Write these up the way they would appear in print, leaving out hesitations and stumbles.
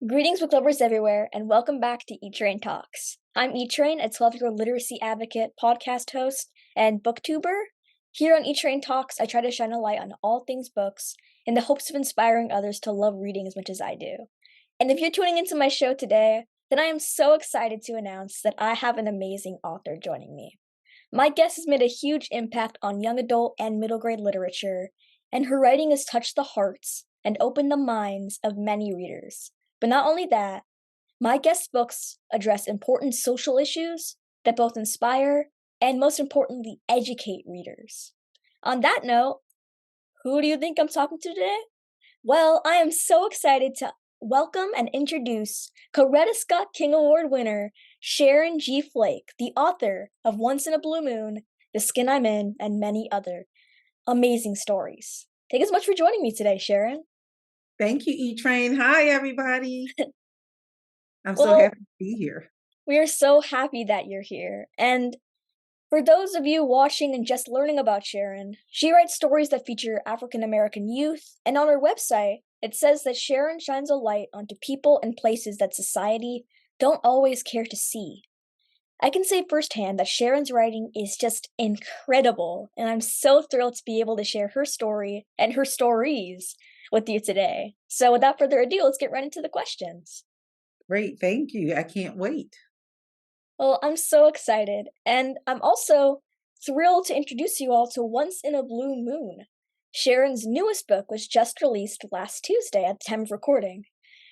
Greetings, book lovers everywhere, and welcome back to E-Train Talks. I'm E-Train, a 12-year literacy advocate, podcast host, and booktuber. Here on E-Train Talks, I try to shine a light on all things books in the hopes of inspiring others to love reading as much as I do. And if you're tuning into my show today, then I am so excited to announce that I have an amazing author joining me. My guest has made a huge impact on young adult and middle grade literature, and her writing has touched the hearts and opened the minds of many readers. But not only that, my guest's books address important social issues that both inspire and, most importantly, educate readers. On that note, who do you think I'm talking to today? Well, I am so excited to welcome and introduce Coretta Scott King Award winner Sharon G. Flake, the author of Once in a Blue Moon, The Skin I'm In, and many other amazing stories. Thank you so much for joining me today, Sharon. Thank you, E-Train. Hi, everybody. I'm so Well, happy to be here. we are so happy that you're here. And for those of you watching and just learning about Sharon, she writes stories that feature African American youth, and on her website, it says that Sharon shines a light onto people and places that society don't always care to see. I can say firsthand that Sharon's writing is just incredible, and I'm so thrilled to be able to share her story and her stories with you today. So, without further ado, let's get right into the questions. Great. Thank you. I can't wait. Well, I'm so excited, and I'm also thrilled to introduce you all to Once in a Blue Moon. Sharon's newest book was just released last Tuesday at the time of recording.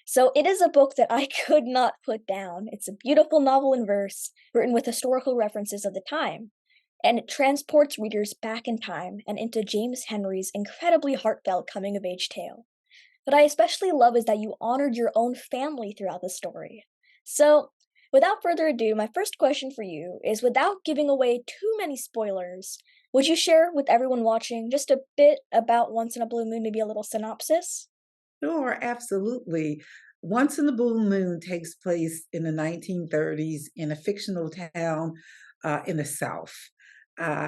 So it is a book that I could not put down. It's a beautiful novel in verse, written with historical references of the time, and it transports readers back in time and into James Henry's incredibly heartfelt coming of age tale. What I especially love is that you honored your own family throughout the story. So, without further ado, my first question for you is, without giving away too many spoilers, would you share with everyone watching just a bit about Once in a Blue Moon, maybe a little synopsis? Sure, absolutely. Once in the Blue Moon takes place in the 1930s in a fictional town in the South.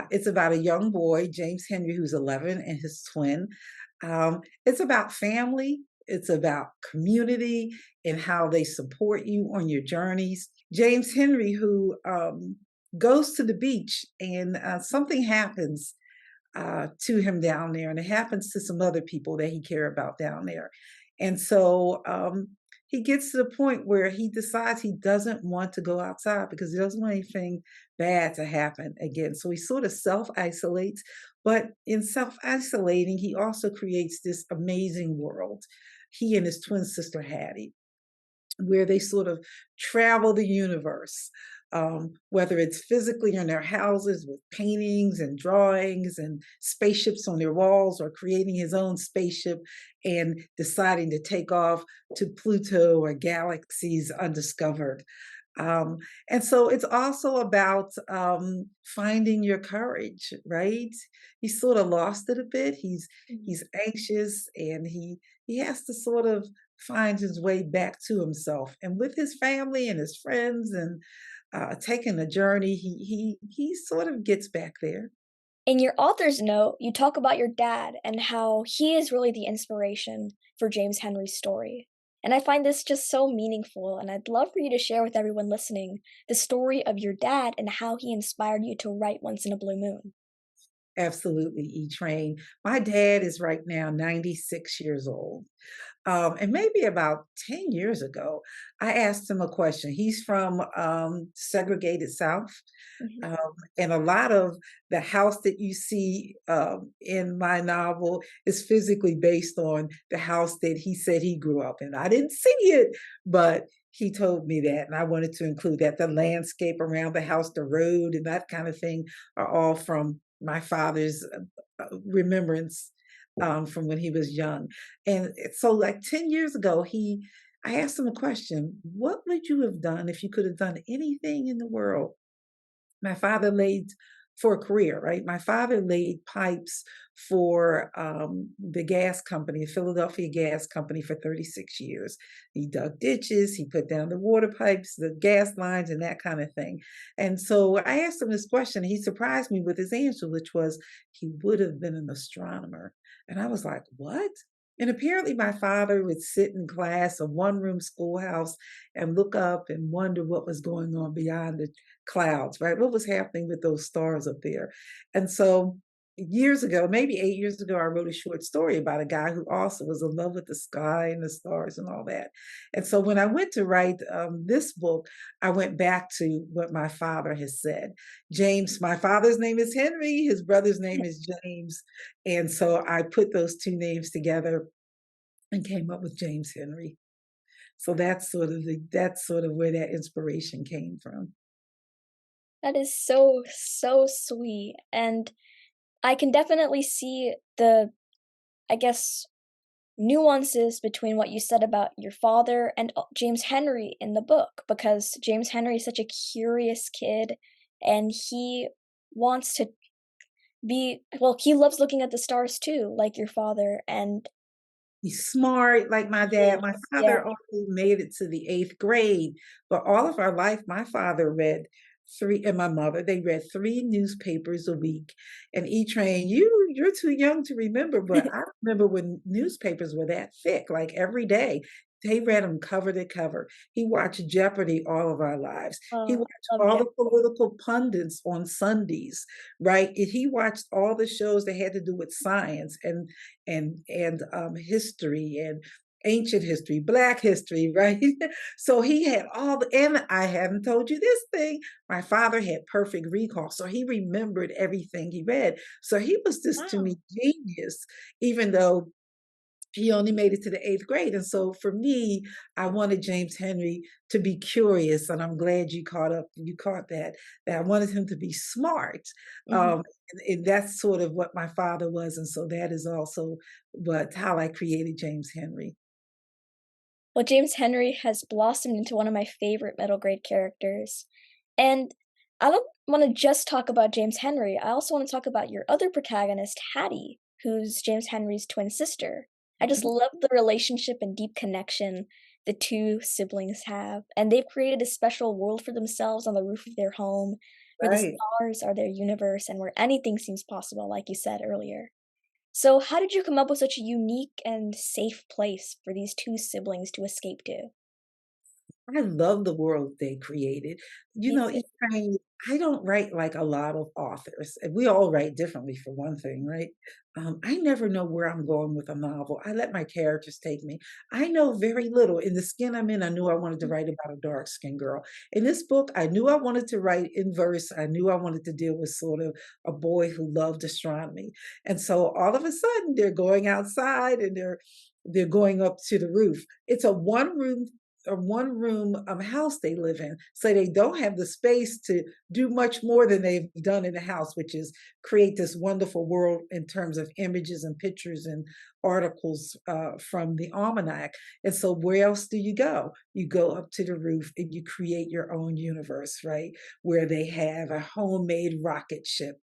It's about a young boy, James Henry, who's 11, and his twin. It's about family, it's about community and how they support you on your journeys. James Henry, who goes to the beach and something happens to him down there, and it happens to some other people that he care about down there. And so he gets to the point where he decides he doesn't want to go outside because he doesn't want anything bad to happen again. So he sort of self isolates, but in self isolating, he also creates this amazing world. He and his twin sister Hattie, where they sort of travel the universe, whether it's physically in their houses with paintings and drawings and spaceships on their walls, or creating his own spaceship and deciding to take off to Pluto or galaxies undiscovered. Um, and so it's also about finding your courage, right? He's sort of lost it a bit. He's anxious, and he has to sort of find his way back to himself. And with his family and his friends and taking a journey, he sort of gets back there. In your author's note, you talk about your dad and how he is really the inspiration for James Henry's story. And I find this just so meaningful, and I'd love for you to share with everyone listening the story of your dad and how he inspired you to write Once in a Blue Moon. Absolutely, E-Train. My dad is right now 96 years old. And maybe about 10 years ago, I asked him a question. He's from segregated South. Mhm. Um, and a lot of the house that you see in my novel is physically based on the house that he said he grew up in. I didn't see it, but he told me that, and I wanted to include that. The landscape around the house, the road, and that kind of thing are all from my father's remembrance from when he was young. And so, like 10 years ago, I asked him a question: what would you have done if you could have done anything in the world? My father laid for a career, right? My father laid pipes for the gas company, the Philadelphia Gas Company, for 36 years. He dug ditches, he put down the water pipes, the gas lines, and that kind of thing. And so I asked him this question. He surprised me with his answer, which was he would have been an astronomer. And I was like, what? And apparently, my father would sit in class, a one room schoolhouse, and look up and wonder what was going on beyond the clouds, right? What was happening with those stars up there? And so, years ago, maybe 8 years ago, I wrote a short story about a guy who also was in love with the sky and the stars and all that. And so, when I went to write this book, I went back to what my father has said. James, my father's name is Henry, his brother's name is James. And so I put those two names together and came up with James Henry. So that's sort of where that inspiration came from. That is so, so sweet, and I can definitely see the, I guess, nuances between what you said about your father and James Henry in the book, because James Henry is such a curious kid, and he wants to he loves looking at the stars too, like your father, and He's smart like my yeah, dad. My yeah. father only made it to the 8th grade, but all of our life, my father read 3 and my mother, they read 3 newspapers a week. And E-Train, you're too young to remember, but I remember when newspapers were that thick, like every day. They read them cover to cover. He watched Jeopardy all of our lives. He Oh, watched love all Jeff. the political pundits on Sundays, right? And he watched all the shows that had to do with science and history and ancient history, Black history, right? So he had all the, and I haven't told you this thing. My father had perfect recall, so he remembered everything he read. So he was this to Wow. me genius, even though he only made it to the 8th grade. And so for me, I wanted James Henry to be curious. And I'm glad you caught that I wanted him to be smart. Mhm. Um, and that's sort of what my father was. And so that is also how I created James Henry. Well, James Henry has blossomed into one of my favorite middle grade characters. And I don't want to just talk about James Henry, I also want to talk about your other protagonist, Hattie, who's James Henry's twin sister. I just Mhm. love the relationship and deep connection the two siblings have, and they've created a special world for themselves on the roof of their home, where the Right. stars are their universe and where anything seems possible, like you said earlier. So, how did you come up with such a unique and safe place for these two siblings to escape to? I love the world they created. You Me know, too. each time I don't write like a lot of authors, and we all write differently for one thing, right? I never know where I'm going with a novel. I let my characters take me. I know very little. In The Skin I'm In, I knew I wanted to write about a dark skinned girl. In this book, I knew I wanted to write in verse. I knew I wanted to deal with sort of a boy who loved astronomy. And so all of a sudden they're going outside and they're going up to the roof. It's a one room house they live in. So they don't have the space to do much more than they've done in the house, which is create this wonderful world in terms of images and pictures and articles from the almanac. And so where else do you go? You go up to the roof and you create your own universe, right? Where they have a homemade rocket ship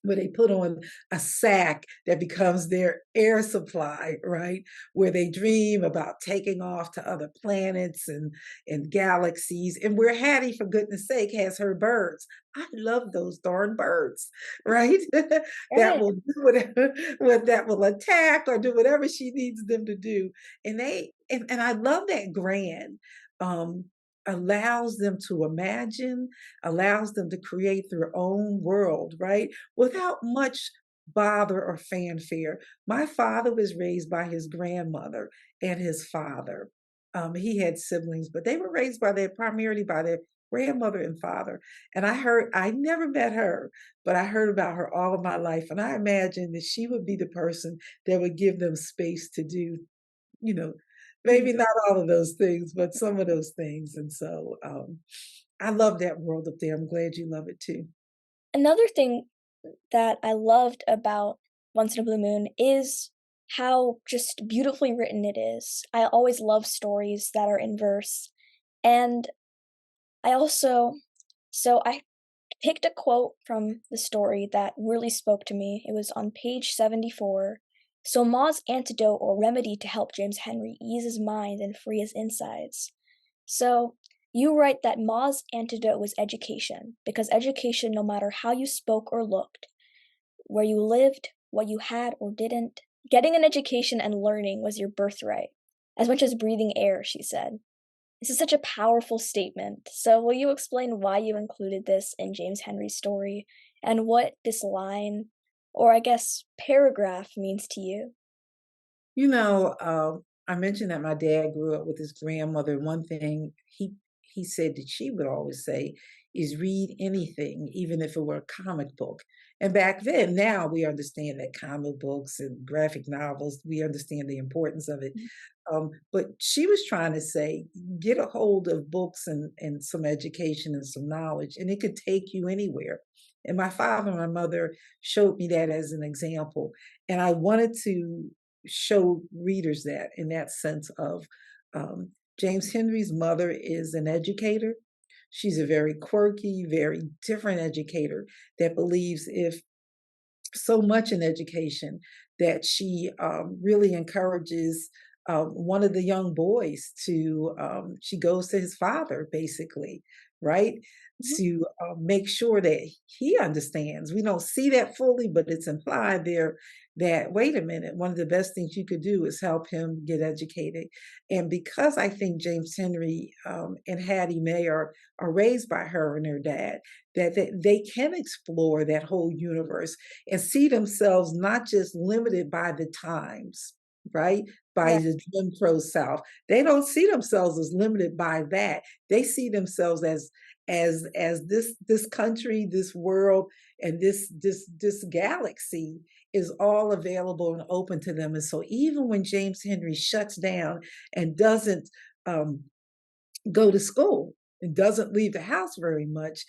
where they put on a sack that becomes their air supply, right? Where they dream about taking off to other planets and galaxies. And where Hattie, for goodness sake, has her birds. I love those darn birds, right? That Right. will do whatever, that will attack or do whatever she needs them to do. And I love that Grand um, allows them to imagine, allows them to create their own world, right? Without much bother or fanfare. My father was raised by his grandmother and his father. He had siblings, but they were raised primarily by their grandmother and father. And I never met her, but I heard about her all of my life. And I imagined that she would be the person that would give them space to do, you know, Mhm. maybe not all of those things, but some of those things. And so I love that world up there. I'm glad you love it too. Another thing that I loved about Once in a Blue Moon is how just beautifully written it is. I always love stories that are in verse. And I also, I picked a quote from the story that really spoke to me. It was on page 74. So Ma's antidote or remedy to help James Henry ease his mind and free his insides. So you write that Ma's antidote was education, because education, no matter how you spoke or looked, where you lived, what you had or didn't, Getting an education and learning was your birthright, as much as breathing air, she said. This is such a powerful statement. So, will you explain why you included this in James Henry's story and what this line, or I guess paragraph, means to you? You know, I mentioned that my dad grew up with his grandmother. One thing he said that she would always say is read anything, even if it were a comic book. And back then, now we understand that comic books and graphic novels, we understand the importance of it. Mhm. But she was trying to say, get a hold of books and some education and some knowledge, and it could take you anywhere. And my father and my mother showed me that as an example. And I wanted to show readers that in that sense of um, James Henry's mother is an educator. She's a very quirky, very different educator that believes if so much in education that she really encourages one of the young boys to, she goes to his father basically, right? Mhm. To make sure that he understands. We don't see that fully, but it's implied there that, wait a minute, one of the best things you could do is help him get educated. And because I think James Henry and Hattie May are raised by her and her dad, that they can explore that whole universe and see themselves not just limited by the times, right? By Right. the Jim Crow South. They don't see themselves as limited by that. They see themselves as this country, this world, and this galaxy is all available and open to them. And so even when James Henry shuts down and doesn't um, go to school and doesn't leave the house very much,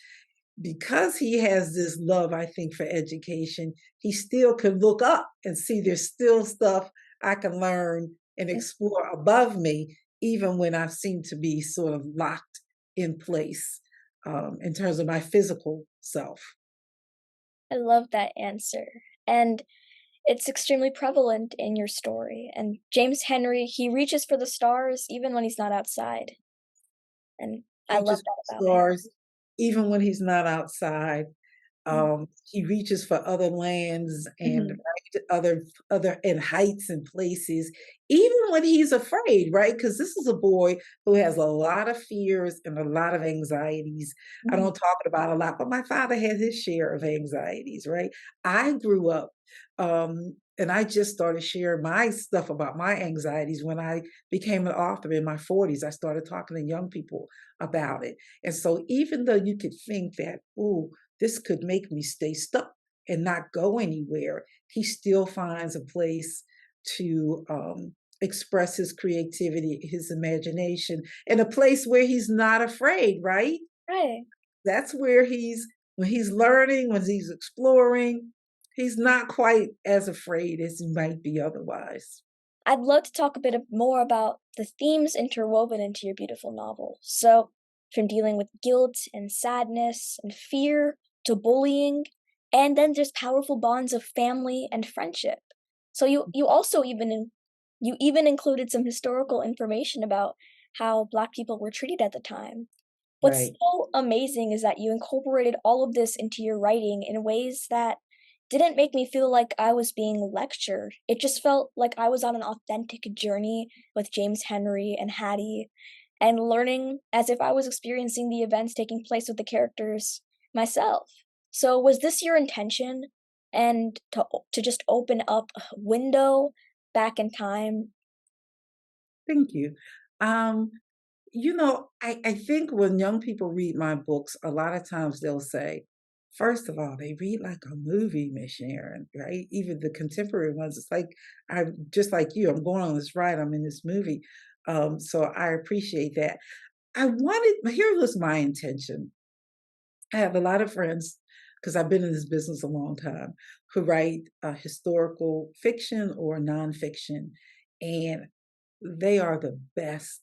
because he has this love, I think, for education, he still can look up and see there's still stuff I can learn and explore above me, even when I seem to be sort of locked in place in terms of my physical self. I love that answer. And it's extremely prevalent in your story. And James Henry, he reaches for the stars even when he's not outside. And I love Reaches that for about him. stars, even when he's not outside. Mm. He reaches for other lands and Mhm. right, other and heights and places, even when he's afraid, right? Because this is a boy who has a lot of fears and a lot of anxieties. I Mhm. don't talk about a lot, but my father had his share of anxieties, right? I grew up, and I just started sharing my stuff about my anxieties when I became an author in my 40s. I started talking to young people about it. And so even though you could think that, ooh, this could make me stay stuck and not go anywhere, he still finds a place to express his creativity, his imagination, in a place where he's not afraid, right? Right. That's where when he's learning, when he's exploring, he's not quite as afraid as he might be otherwise. I'd love to talk a bit more about the themes interwoven into your beautiful novel. So, from dealing with guilt and sadness and fear to bullying, and then just powerful bonds of family and friendship. So you even included some historical information about how Black people were treated at the time. What's Right. so amazing is that you incorporated all of this into your writing in ways that didn't make me feel like I was being lectured. It just felt like I was on an authentic journey with James Henry and Hattie and learning as if I was experiencing the events taking place with the characters myself. So was this your intention and to just open up a window back in time? Thank you. Um, I think when young people read my books, a lot of times they'll say, first of all, they read like a movie, Miss Sharon, right? Even the contemporary ones, it's like I'm just like you, I'm going on this ride, I'm in this movie. So I appreciate that. Here was my intention. I have a lot of friends because I've been in this business a long time who write historical fiction or nonfiction, and they are the best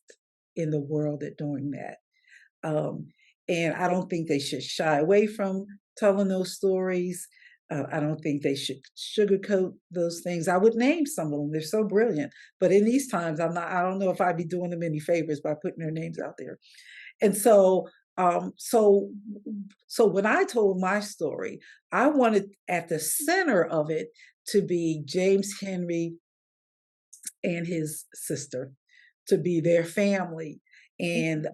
in the world at doing that. Um, and I don't think they should shy away from telling those stories. I don't think they should sugarcoat those things. I would name some of them; they're so brilliant. But in these times, I'm not. I don't know if I'd be doing them any favors by putting their names out there. And so So when I told my story, I wanted at the center of it to be James Henry and his sister, to be their family. And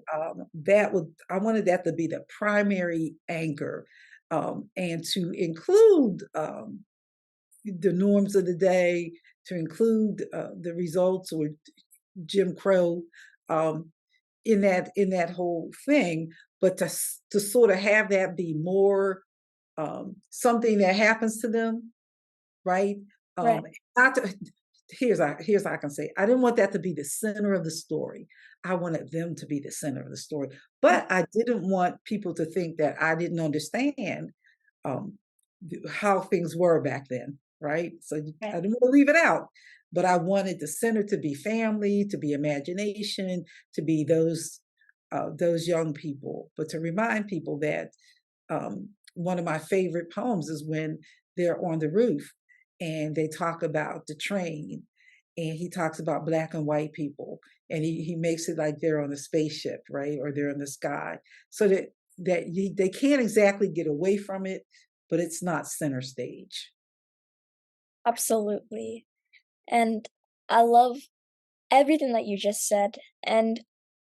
that would I wanted that to be the primary anchor, and to include the norms of the day, to include the results or Jim Crow, um, in that whole thing, but to sort of have that be more something that happens to them, right? Right. Um, not to, here's how I can say, I didn't want that to be the center of the story. I wanted them to be the center of the story, Mm. but I didn't want people to think that I didn't understand um, how things were back then, right? So I Right. didn't want to leave it out, but I wanted the center to be family, to be imagination, to be those young people, but to remind people that one of my favorite poems is when they're on the roof and they talk about the train, and he talks about black and white people, and he makes it like they're on a spaceship, right, or they're in the sky, so they can't exactly get away from it, but it's not center stage. Absolutely. And I love everything that you just said. And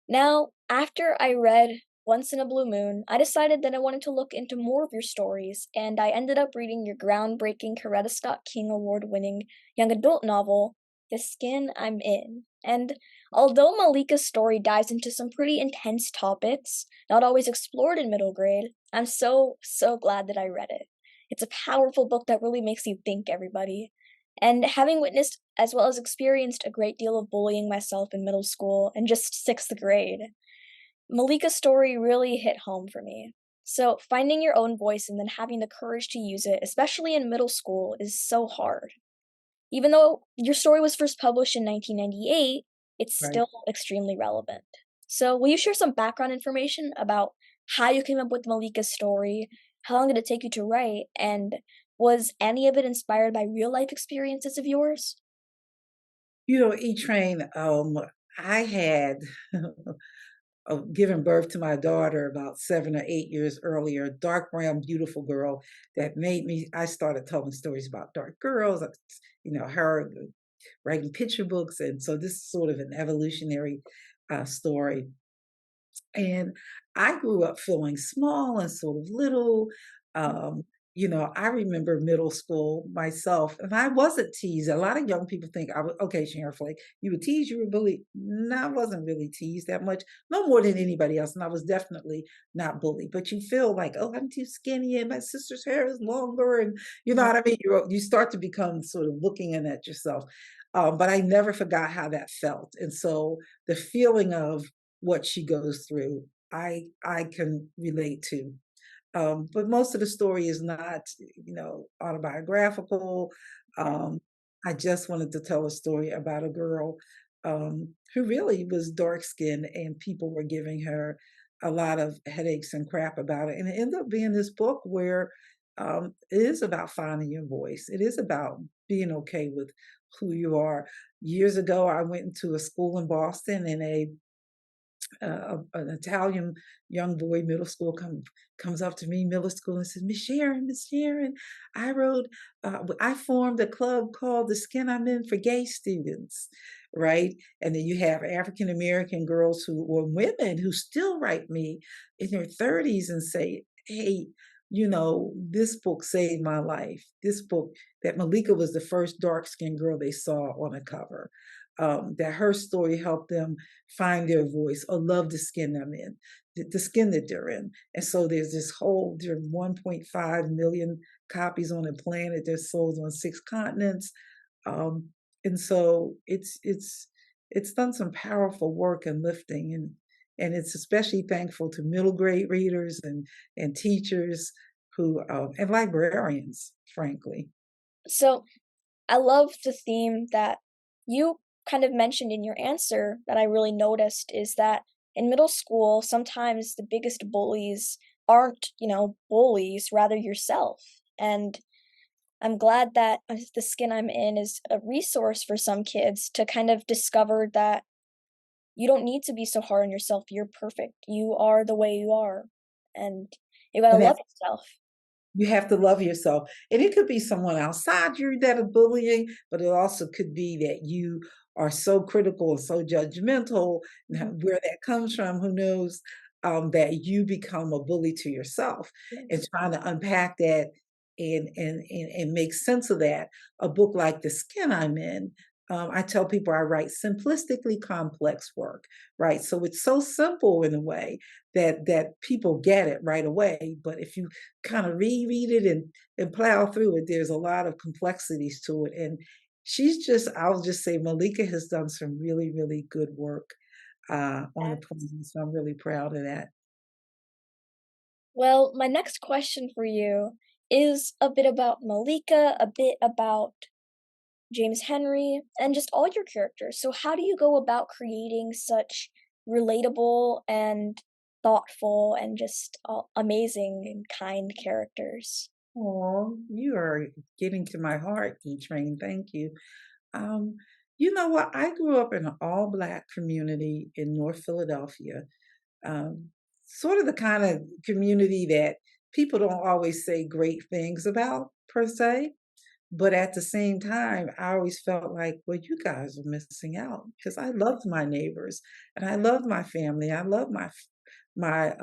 now, after I read Once in a Blue Moon, I decided that I wanted to look into more of your stories, and I ended up reading your groundbreaking Coretta Scott King Award winning young adult novel, The Skin I'm In. And although Malika's story dives into some pretty intense topics, not always explored in middle grade, I'm so glad that I read it. It's a powerful book that really makes you think, everybody. And having witnessed as well as experienced a great deal of bullying myself in middle school and just sixth grade, Malika's story really hit home for me. So, finding your own voice and then having the courage to use it, especially in middle school, is so hard. Even though your story was first published in 1998, it's Right. still extremely relevant. So, will you share some background information about how you came up with Malika's story? How long did it take you to write? And was any of it inspired by real life experiences of yours? E Train, I had given birth to my daughter about 7 or 8 years earlier, dark brown, beautiful girl that made me. I started telling stories about dark girls, her writing picture books. And so this is sort of an evolutionary story. And I grew up feeling small and sort of little. Um, I remember middle school myself, and I wasn't teased. A lot of young people think I was okay, Sharon Flake. You were teased, you were bullied. No, I wasn't really teased that much, no more than anybody else. And I was definitely not bullied. But you feel like, oh, I'm too skinny, and my sister's hair is longer, and you know Right. what I mean. You start to become sort of looking in at yourself. But I never forgot how that felt, and so the feeling of what she goes through, I can relate to. But most of the story is not, autobiographical. Right. Um, I just wanted to tell a story about a girl who really was dark skinned, and people were giving her a lot of headaches and crap about it. And it ended up being this book where it is about finding your voice. It is about being okay with who you are. Years ago, I went into a school in Boston, and an Italian young boy, middle school, comes up to me, middle school, and says, Miss Sharon, I formed a club called The Skin I'm In for gay students, right? And then you have African American girls or women who still write me in their 30s and say, hey, this book saved my life. This book, that Malika was the first dark skinned girl they saw on a cover. That her story helped them find their voice or love the skin I'm in, the skin that they're in. And so there are 1.5 million copies on the planet. They're sold on 6 continents. Um, and so it's done some powerful work and lifting, and it's especially thankful to middle grade readers and teachers who and librarians, frankly. So, I love the theme that you kind of mentioned in your answer that I really noticed is that in middle school, sometimes the biggest bullies aren't, bullies, rather yourself. And I'm glad that the skin I'm in is a resource for some kids to kind of discover that you don't need to be so hard on yourself. You're perfect. You are the way you are, and you gotta And love that's yourself. you have to love yourself. And it could be someone outside you that are bullying, but it also could be that you are so critical and so judgmental. Now, Mhm. where that comes from, who knows? That you become a bully to yourself, and Yes. trying to unpack that and make sense of that. A book like The Skin I'm In, I tell people I write simplistically complex work, right? So it's so simple in a way that people get it right away. But if you kind of reread it and plow through it, there's a lot of complexities to it. And I'll just say Malika has done some really, really good work on the poem. So I'm really proud of that. Well, my next question for you is a bit about Malika, a bit about James Henry, and just all your characters. So, how do you go about creating such relatable and thoughtful and just amazing and kind characters? Oh, you are getting to my heart, E Train. Thank you. Um, you know what? I grew up in an all Black community in North Philadelphia. Um, Sort of the kind of community that people don't always say great things about, per se. But at the same time, I always felt like, well, you guys are missing out because I loved my neighbors and I loved my family. I loved my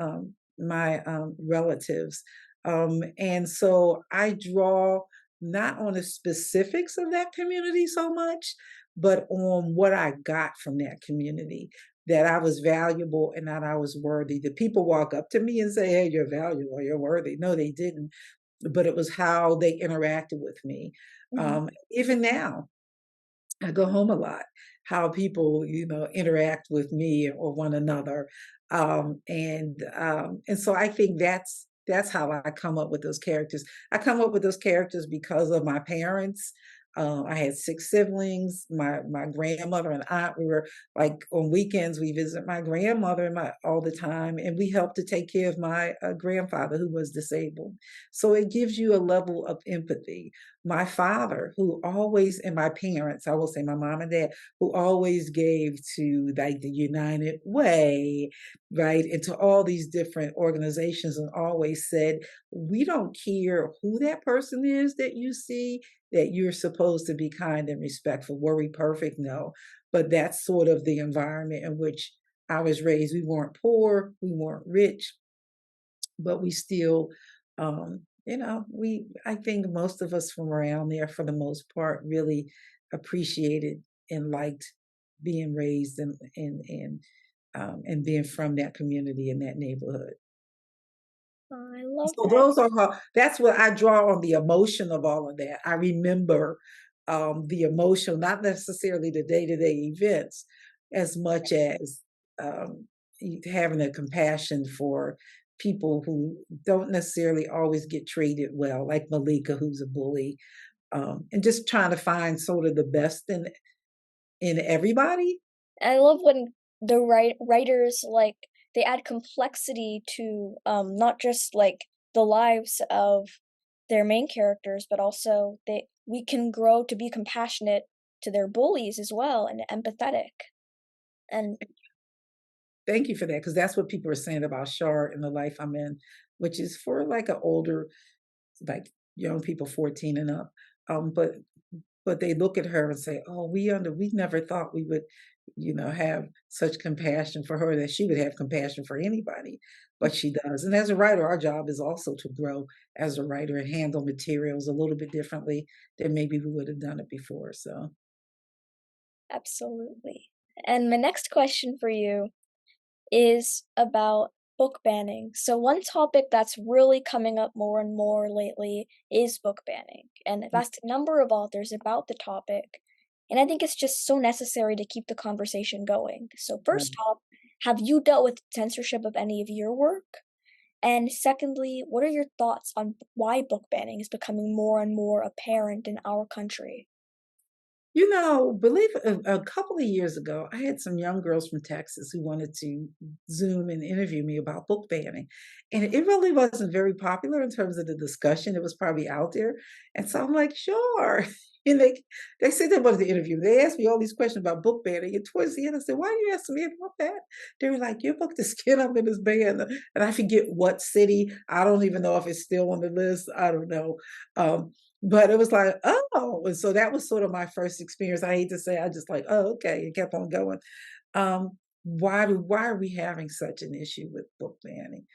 relatives. And so I draw not on the specifics of that community so much, but on what I got from that community, that I was valuable and that I was worthy. The people walk up to me and say, hey, you're valuable, you're worthy. No, they didn't, but it was how they interacted with me. Mhm. Even now, I go home a lot, how people, interact with me or one another. And so I think that's how I come up with those characters. I come up with those characters because of my parents. I had six siblings. My grandmother and aunt. We were like on weekends. We visit my grandmother and my all the time, and we helped to take care of my grandfather who was disabled. So it gives you a level of empathy. My father, who always, and my parents, I will say my mom and dad, who always gave to like the United Way, right, and to all these different organizations, and always said, we don't care who that person is that you see, that you're supposed to be kind and respectful. Were we perfect? No. But that's sort of the environment in which I was raised. We weren't poor, we weren't rich, but we still, we, I think most of us from around there, for the most part, really appreciated and liked being raised and being from that community and that neighborhood. I love So that. that's what I draw on, the emotion of all of that. I remember the emotion, not necessarily the day-to-day events, as much as having a compassion for people who don't necessarily always get treated well, like Malika, who's a bully, and just trying to find sort of the best in everybody. I love when the writers like they add complexity to not just like the lives of their main characters, but also they we can grow to be compassionate to their bullies as well and empathetic. And Thank you for that, because that's what people are saying about Shar and the life I'm in, which is for like an older, like young people 14 and up. But they look at her and say, "Oh, we never thought we would, have such compassion for her, that she would have compassion for anybody, but she does." And as a writer, our job is also to grow as a writer and handle materials a little bit differently than maybe we would have done it before. So, absolutely. And my next question for you is about book banning. So one topic that's really coming up more and more lately is book banning. And I've asked a number of authors about the topic. And I think it's just so necessary to keep the conversation going. So first off, have you dealt with censorship of any of your work? And secondly, what are your thoughts on why book banning is becoming more and more apparent in our country? believe a couple of years ago, I had some young girls from Texas who wanted to Zoom and interview me about book banning. And it really wasn't very popular in terms of the discussion. It was probably out there. And so I'm like, sure. And they said that was the interview. They asked me all these questions about book banning. And towards the end, I said, "Why are you asking me about that?" They were like, "Your book, The Skin I'm in, is banned." And I forget what city. I don't even know if it's still on the list. I don't know. But it was like, oh, and so that was sort of my first experience. I hate to say, I just like, oh, okay, and kept on going. Why are we having such an issue with book banning?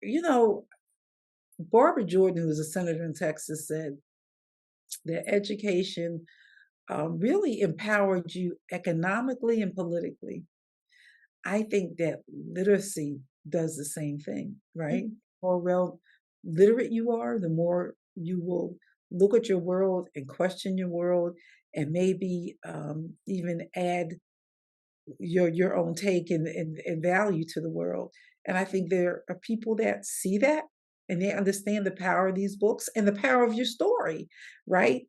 You know, Barbara Jordan, who was a senator in Texas, said that education really empowered you economically and politically. I think that literacy does the same thing, right? Mhm. The more well literate you are, the more you will look at your world and question your world, and maybe even add your own take and value to the world. And I think there are people that see that and they understand the power of these books and the power of your story, right?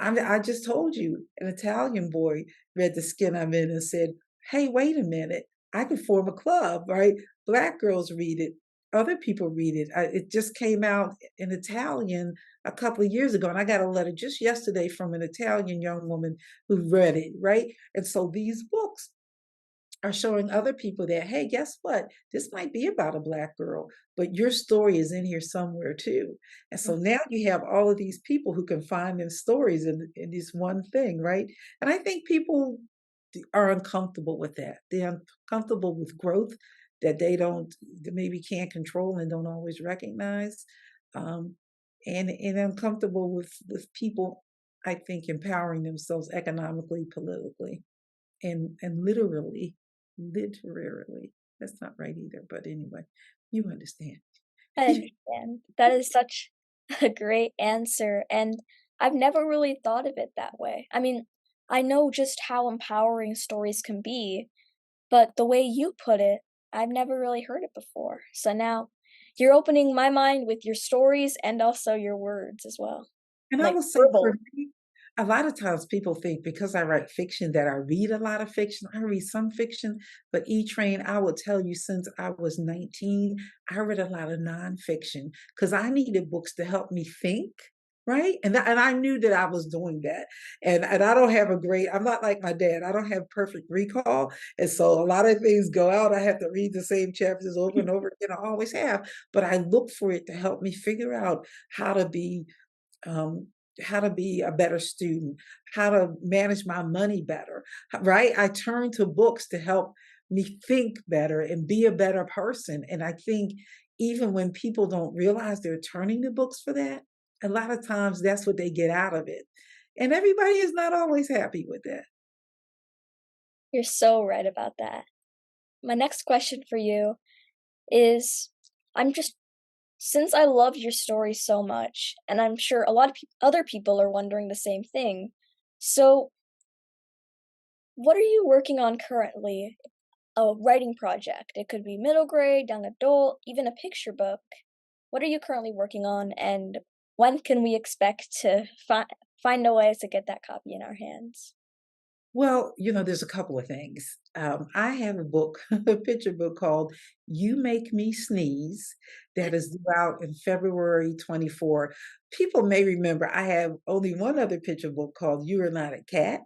I just told you an Italian boy read The Skin I'm in and said, "Hey, wait a minute, I could form a club, right? Black girls read it, other people read it. It just came out in Italian a couple of years ago, and I got a letter just yesterday from an Italian young woman who read it, right? And so these books are showing other people that, hey, guess what? This might be about a Black girl, but your story is in here somewhere too. And so now you have all of these people who can find their stories in this one thing, right? And I think people are uncomfortable with that. They're uncomfortable with growth that they maybe can't control and don't always recognize. Um, and uncomfortable with people, I think, empowering themselves economically, politically and literally. That's not right either, but anyway, you understand. I understand. That is such a great answer, and I've never really thought of it that way. I mean, I know just how empowering stories can be, but the way you put it, I've never really heard it before. So now you're opening my mind with your stories and also your words as well. And I Like will say for verbal. me, a lot of times people think because I write fiction that I read a lot of fiction. I read some fiction, but E-Train, I will tell you since I was 19, I read a lot of nonfiction because I needed books to help me think, right? And I knew that I was doing that. And I don't have a great, I'm not like my dad. I don't have perfect recall. And so a lot of things go out. I have to read the same chapters over and over again. I always have. But I look for it to help me figure out how to be um, how to be a better student, how to manage my money better, right? I turn to books to help me think better and be a better person. And I think even when people don't realize they're turning to books for that, a lot of times that's what they get out of it. And everybody is not always happy with that. You're so right about that. My next question for you is I'm just since I love your story so much, and I'm sure a lot of other people are wondering the same thing. So, what are you working on currently? A writing project. It could be middle grade, young adult, even a picture book. What are you currently working on, and when can we expect to find a way to get that copy in our hands? Well, there's a couple of things. I have a book, a picture book called You Make Me Sneeze that is due out in February 24. People may remember I have only one other picture book called You Are Not a Cat,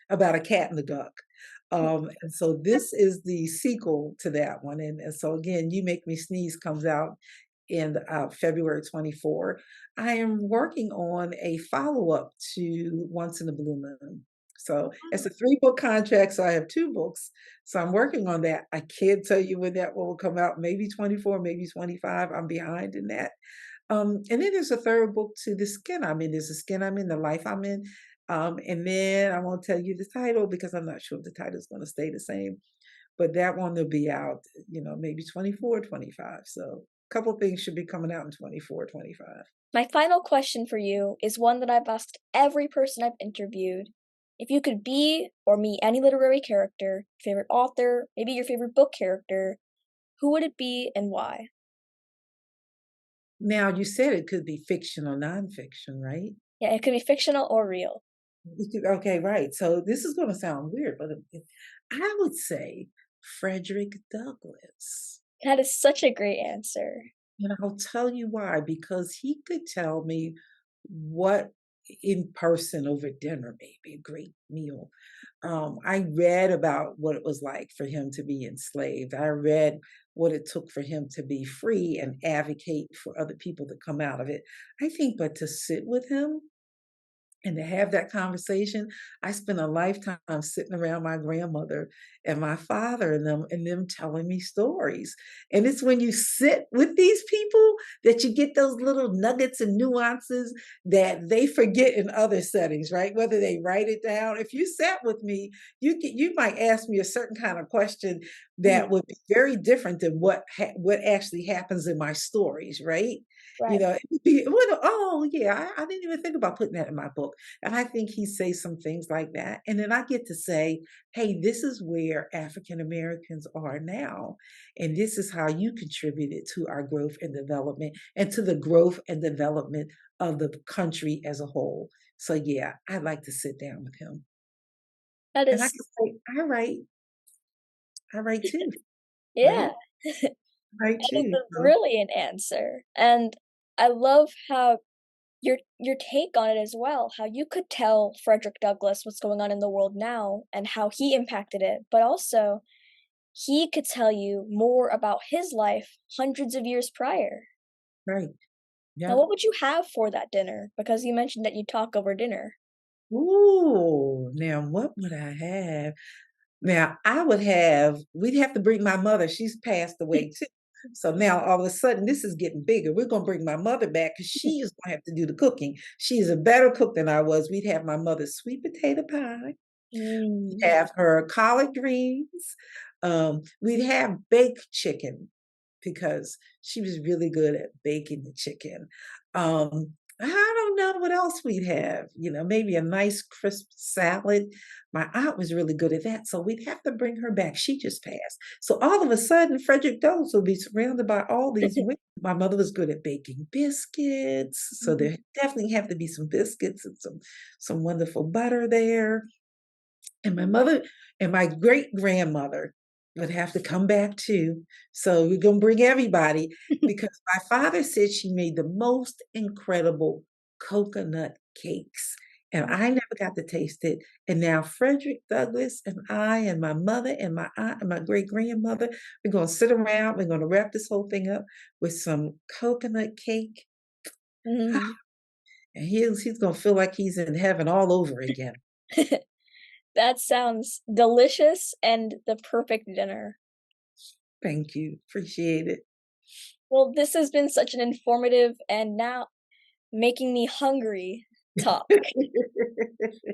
about a cat and a duck. And so this is the sequel to that one. And so again, You Make Me Sneeze comes out in February 24. I am working on a follow-up to Once in a Blue Moon. So it's a 3 book contract. So I have 2 books. So I'm working on that. I can't tell you when that one will come out. Maybe 24, maybe 25. I'm behind in that. And then there's a third book to The Skin I'm in. There's The Skin I'm in, The Life I'm in. And then I won't tell you the title because I'm not sure if the title is going to stay the same. But that one will be out, maybe 24, 25. So a couple things should be coming out in 24, 25. My final question for you is one that I've asked every person I've interviewed. If you could be or meet any literary character, favorite author, maybe your favorite book character, who would it be and why? Now, you said it could be fiction or nonfiction, right? Yeah, it could be fictional or real. Okay, right. So this is going to sound weird, but I would say Frederick Douglass. That is such a great answer. And I'll tell you why, because he could tell me what in person over dinner, maybe a great meal. I read about what it was like for him to be enslaved. I read what it took for him to be free and advocate for other people to come out of it. I think, but to sit with him and to have that conversation, I spent a lifetime sitting around my grandmother and my father and them telling me stories. And it's when you sit with these people that you get those little nuggets and nuances that they forget in other settings, right? Whether they write it down. If you sat with me, you might ask me a certain kind of question Mhm. that would be very different than what actually happens in my stories, right? You Right. know, it would be, well, oh yeah, I didn't even think about putting that in my book. And I think he says some things like that. And then I get to say, hey, this is where African Americans are now. And this is how you contributed to our growth and development and to the growth and development of the country as a whole. So yeah, I'd like to sit down with him. That And I is, can say, I write too, right? yeah. I write That is too. a So brilliant answer, and I love how your take on it as well, how you could tell Frederick Douglass what's going on in the world now and how he impacted it, but also he could tell you more about his life hundreds of years prior. right. Now, Yep. what would you have for that dinner? Because you mentioned that you talk over dinner. Ooh, now what would I have? Now, we'd have to bring my mother, she's passed away too. So now all of a sudden, this is getting bigger. We're gonna bring my mother back because she is gonna have to do the cooking. She is a better cook than I was. We'd have my mother's sweet potato pie, we'd Mm. have her collard greens, we'd have baked chicken because she was really good at baking the chicken. I don't know what else we'd have. You know, maybe a nice crisp salad. My aunt was really good at that, so we'd have to bring her back. She just passed. So all of a sudden, Frederick Douglass will be surrounded by all these women. My mother was good at baking biscuits, so Mhm. there definitely have to be some biscuits and some wonderful butter there. And my mother and my great grandmother would have to come back too. So we're gonna bring everybody because my father said she made the most incredible coconut cakes. And I never got to taste it. And now Frederick Douglass and I and my mother and my aunt and my great grandmother, we're gonna sit around, we're gonna wrap this whole thing up with some coconut cake. Mhm. And he's gonna feel like he's in heaven all over again. That sounds delicious and the perfect dinner. Thank you. Appreciate it. Well, this has been such an informative and now making me hungry talk.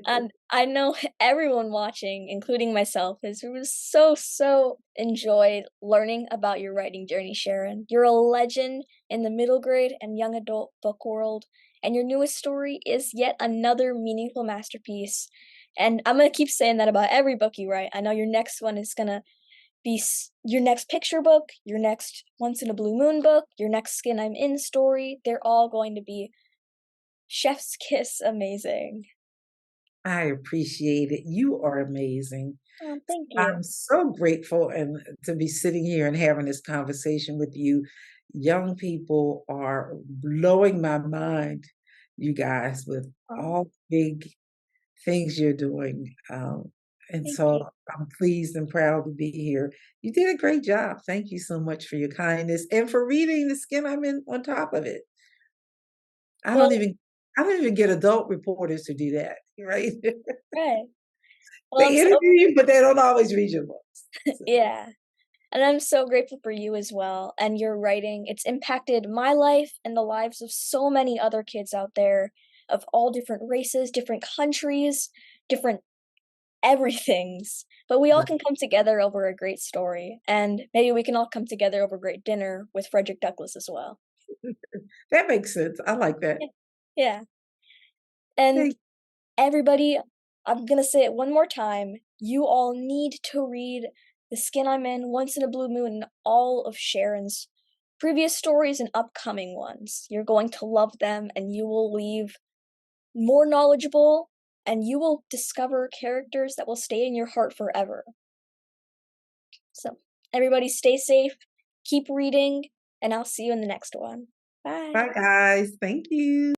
And I know everyone watching, including myself, has was so enjoyed learning about your writing journey, Sharon. You're a legend in the middle grade and young adult book world, and your newest story is yet another meaningful masterpiece. And I'm gonna keep saying that about every book you write. I know your next one is gonna be your next picture book, your next Once in a Blue Moon book, your next Skin I'm In story. They're all going to be chef's kiss amazing. I appreciate it. You are amazing. Oh, thank you. I'm so grateful and to be sitting here and having this conversation with you. Young people are blowing my mind, you guys, with Oh, all big things you're doing. And thank so you. I'm pleased and proud to be here. You did a great job. Thank you so much for your kindness and for reading The Skin I'm In on top of it. I don't Well, even I don't even get adult reporters to do that, right? right. Well, I'm They so interview you, but they don't always read your books. So, yeah, and I'm so grateful for you as well and your writing. It's impacted my life and the lives of so many other kids out there of all different races, different countries, different everythings. But we all right. can come together over a great story, and maybe we can all come together over great dinner with Frederick Douglass as well. That makes sense. I like that. Yeah. Yeah. And Thank everybody, I'm gonna say it one more time. You all need to read The Skin I'm In, Once in a Blue Moon, and all of Sharon's previous stories and upcoming ones. You're going to love them, and you will leave more knowledgeable, and you will discover characters that will stay in your heart forever. So, everybody stay safe, keep reading, and I'll see you in the next one. Bye. Bye, guys. Thank you.